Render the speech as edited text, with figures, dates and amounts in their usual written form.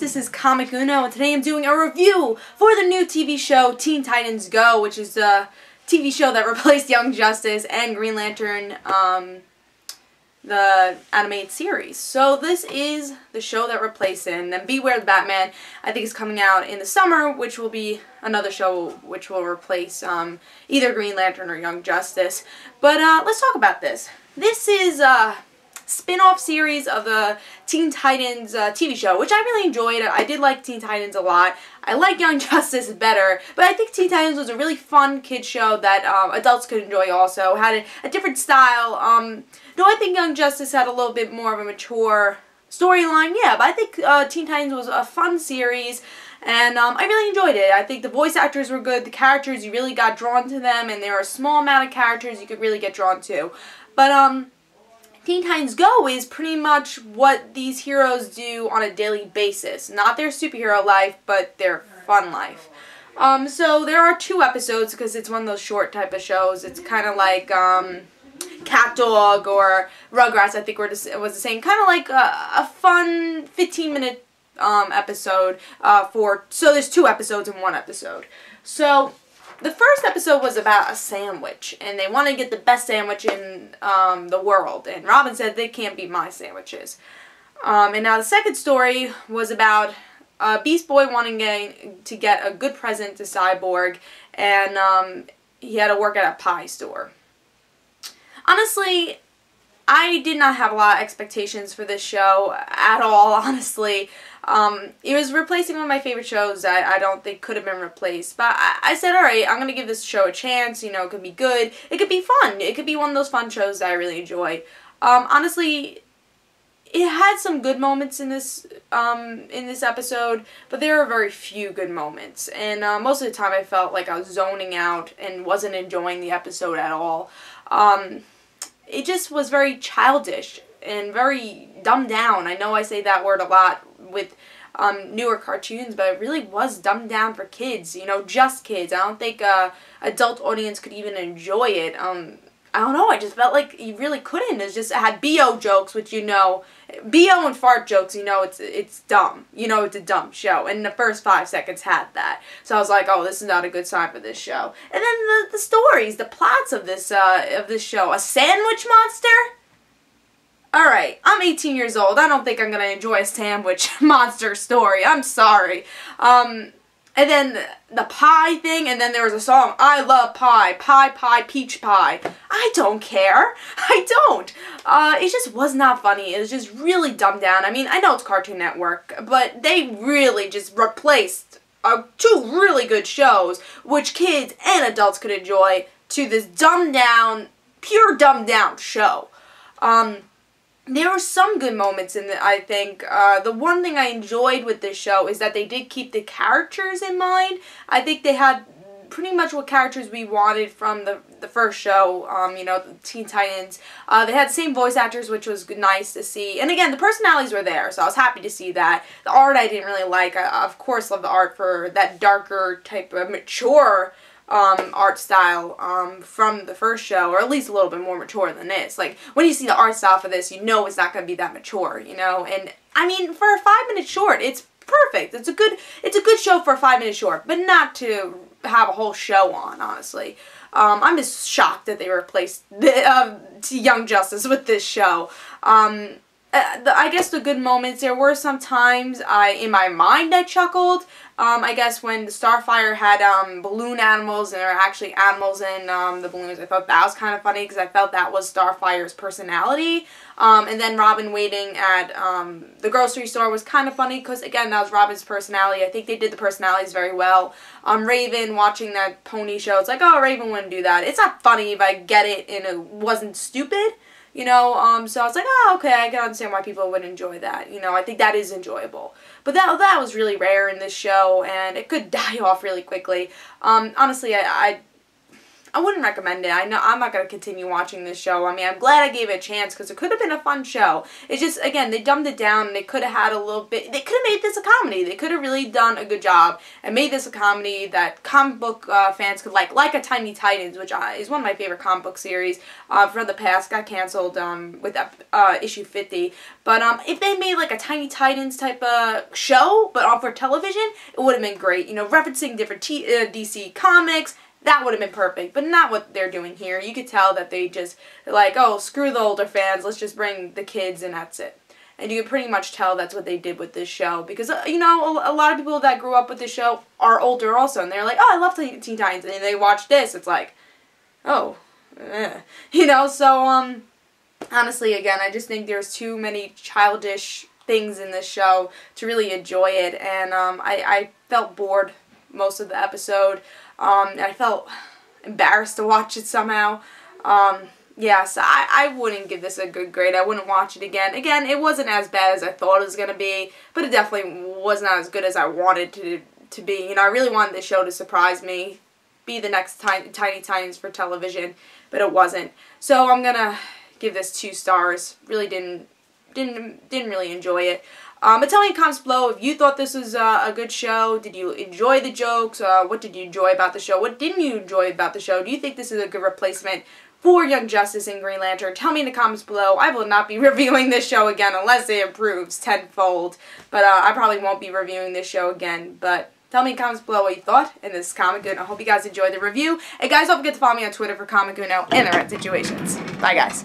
this is Comic Uno, and today I'm doing a review for the new TV show Teen Titans Go, which is the TV show that replaced Young Justice and Green Lantern, the animated series. So this is the show that replaced it, and then Beware the Batman, I think, is coming out in the summer, which will be another show which will replace either Green Lantern or Young Justice. But let's talk about this. This is spin-off series of the Teen Titans TV show, which I really enjoyed. I did like Teen Titans a lot. I like Young Justice better, but I think Teen Titans was a really fun kids show that adults could enjoy also. Had a different style. No, I think Young Justice had a little bit more of a mature storyline, yeah, but I think Teen Titans was a fun series, and I really enjoyed it. I think the voice actors were good, the characters, you really got drawn to them, and there were a small amount of characters you could really get drawn to. But Teen Titans Go is pretty much what these heroes do on a daily basis. Not their superhero life, but their fun life. So there are 2 episodes because it's one of those short type of shows. It's kind of like Cat Dog or Rugrats, I think was the same. Kind of like a fun 15-minute episode. So there's 2 episodes in 1 episode. So the first episode was about a sandwich, and they want to get the best sandwich in the world, and Robin said they can't beat my sandwiches. And now the second story was about Beast Boy wanting to get a good present to Cyborg, and he had to work at a pie store. Honestly, I did not have a lot of expectations for this show at all, honestly. It was replacing one of my favorite shows that I don't think could have been replaced. But I said, alright, I'm going to give this show a chance. You know, it could be good. It could be fun. It could be one of those fun shows that I really enjoy. Honestly, it had some good moments in this episode, but there are very few good moments. And most of the time I felt like I was zoning out and wasn't enjoying the episode at all. It just was very childish and very dumbed down. I know I say that word a lot with newer cartoons, but it really was dumbed down for kids, you know, just kids. I don't think adult audience could even enjoy it. I don't know, I just felt like you really couldn't. It had BO jokes, which, you know, BO and fart jokes, you know, it's dumb. You know, it's a dumb show, and the first 5 seconds had that. So I was like, oh, this is not a good sign for this show. And then the stories, the plots of this show. A sandwich monster? Alright, I'm 18 years old. I don't think I'm going to enjoy a sandwich monster story. I'm sorry. And then the pie thing, and then there was a song, I love pie, pie, pie, peach pie. I don't care. I don't. It just was not funny. It was just really dumbed down. I mean, I know it's Cartoon Network, but they really just replaced 2 really good shows, which kids and adults could enjoy, to this dumbed down, pure dumbed down show. There were some good moments in it, I think. The one thing I enjoyed with this show is that they did keep the characters in mind. I think they had pretty much what characters we wanted from the first show, you know, Teen Titans. They had the same voice actors, which was nice to see. And again, the personalities were there, so I was happy to see that. The art I didn't really like. I, of course, love the art for that darker type of mature art style from the first show, or at least a little bit more mature than this. Like, when you see the art style for this, you know it's not going to be that mature, you know. And I mean, for a 5-minute short, it's perfect. It's a good show for a 5-minute short, but not to have a whole show on, honestly. I'm just shocked that they replaced Young Justice with this show. I guess the good moments, there were some times in my mind I chuckled. I guess when the Starfire had balloon animals and there were actually animals in the balloons, I thought that was kind of funny because I felt that was Starfire's personality. And then Robin waiting at the grocery store was kind of funny because, again, that was Robin's personality. I think they did the personalities very well. Raven watching that pony show, it's like, oh, Raven wouldn't do that. It's not funny if I get it and it wasn't stupid. You know, so I was like, oh, okay, I can understand why people would enjoy that. You know, I think that is enjoyable. But that was really rare in this show, and it could die off really quickly. Honestly, I'm I wouldn't recommend it. I know I'm not going to continue watching this show. I mean, I'm glad I gave it a chance because it could have been a fun show. It's just, again, they dumbed it down and they could have had a little bit, they could have made this a comedy. They could have really done a good job and made this a comedy that comic book fans could like a Tiny Titans, which is one of my favorite comic book series from the past. Got canceled with issue 50. But if they made like a Tiny Titans type of show, but for television, it would have been great. You know, referencing different DC comics, that would have been perfect, but not what they're doing here. You could tell that they're like, oh, screw the older fans, let's just bring the kids and that's it. And you can pretty much tell that's what they did with this show. Because, you know, a lot of people that grew up with this show are older also. And they're like, oh, I love Teen Titans. And they watch this. It's like, oh, you know. So, honestly, again, I just think there's too many childish things in this show to really enjoy it. And I felt bored most of the episode. And I felt embarrassed to watch it somehow. Yeah, so I wouldn't give this a good grade. I wouldn't watch it again. Again, it wasn't as bad as I thought it was going to be, but it definitely was not as good as I wanted to be. You know, I really wanted this show to surprise me, be the next Tiny Titans for television, but it wasn't. So I'm going to give this 2 stars. Really didn't really enjoy it. But tell me in the comments below if you thought this was a good show. Did you enjoy the jokes? What did you enjoy about the show? What didn't you enjoy about the show? Do you think this is a good replacement for Young Justice and Green Lantern? Tell me in the comments below. I will not be reviewing this show again unless it improves tenfold. But I probably won't be reviewing this show again. But tell me in the comments below what you thought in this Comic Uno. I hope you guys enjoyed the review. And guys, don't forget to follow me on Twitter for Comic Uno and the Red Situations. Bye, guys.